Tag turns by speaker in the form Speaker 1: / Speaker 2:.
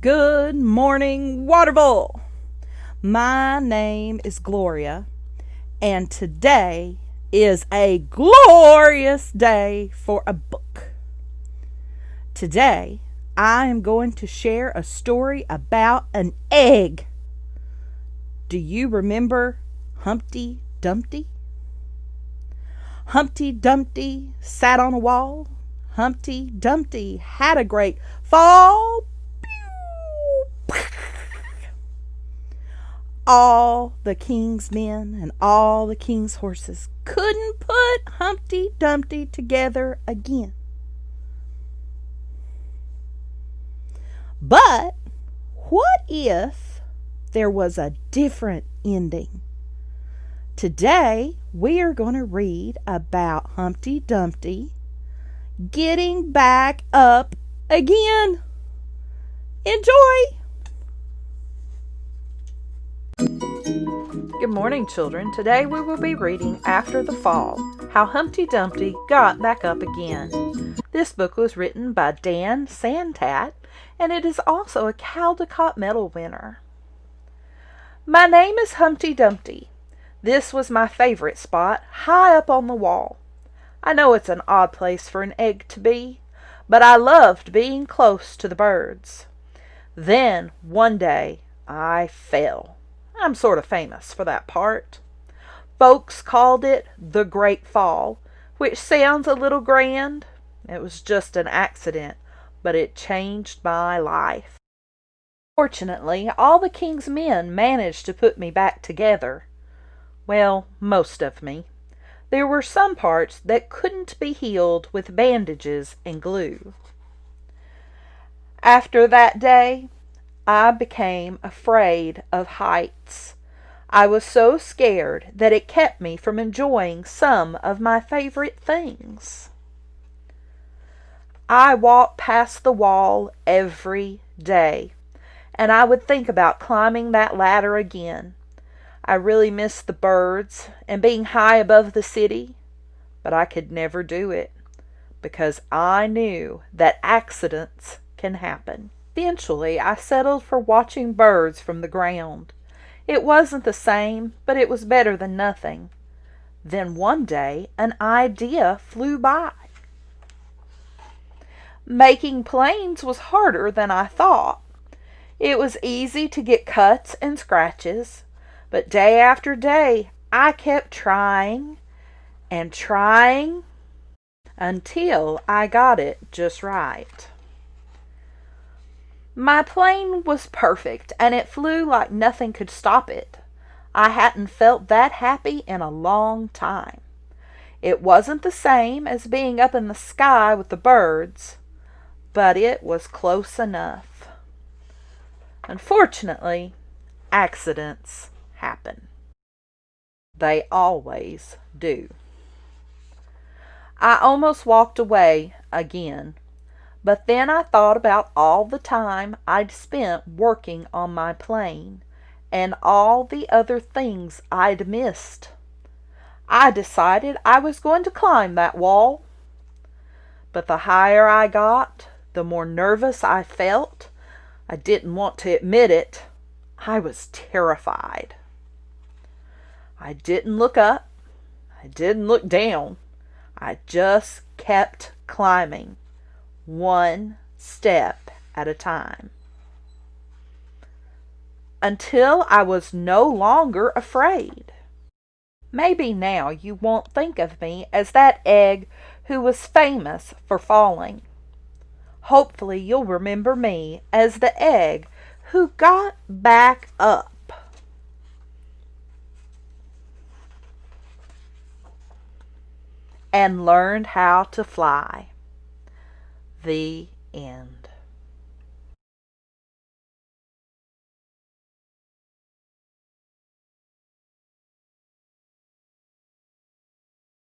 Speaker 1: Good morning, Waterville. My name is Gloria, and today is a glorious day for a book. Today, I am going to share a story about an egg. Do you remember Humpty Dumpty? Humpty Dumpty sat on a wall. Humpty Dumpty had a great fall. All the king's men and all the king's horses couldn't put Humpty Dumpty together again. But what if there was a different ending? Today we are going to read about Humpty Dumpty getting back up again. Enjoy!
Speaker 2: Good morning, children. Today we will be reading After the Fall, How Humpty Dumpty Got Back Up Again. This book was written by Dan Santat, and it is also a Caldecott Medal winner. My name is Humpty Dumpty. This was my favorite spot, high up on the wall. I know it's an odd place for an egg to be, but I loved being close to the birds. Then, one day, I fell. I'm sort of famous for that part. Folks called it the Great Fall, which sounds a little grand. It was just an accident, but it changed my life. Fortunately, all the king's men managed to put me back together. Well, most of me. There were some parts that couldn't be healed with bandages and glue. After that day, I became afraid of heights. I was so scared that it kept me from enjoying some of my favorite things. I walked past the wall every day, and I would think about climbing that ladder again. I really missed the birds and being high above the city, but I could never do it because I knew that accidents can happen. Eventually, I settled for watching birds from the ground. It wasn't the same, but it was better than nothing. Then one day, an idea flew by. Making planes was harder than I thought. It was easy to get cuts and scratches, but day after day, I kept trying and trying until I got it just right. My plane was perfect, and it flew like nothing could stop it. I hadn't felt that happy in a long time. It wasn't the same as being up in the sky with the birds, but it was close enough. Unfortunately, accidents happen. They always do. I almost walked away again. But then I thought about all the time I'd spent working on my plane and all the other things I'd missed. I decided I was going to climb that wall. But the higher I got, the more nervous I felt. I didn't want to admit it. I was terrified. I didn't look up. I didn't look down. I just kept climbing. One step at a time. Until I was no longer afraid. Maybe now you won't think of me as that egg who was famous for falling. Hopefully you'll remember me as the egg who got back up. And learned how to fly. The end.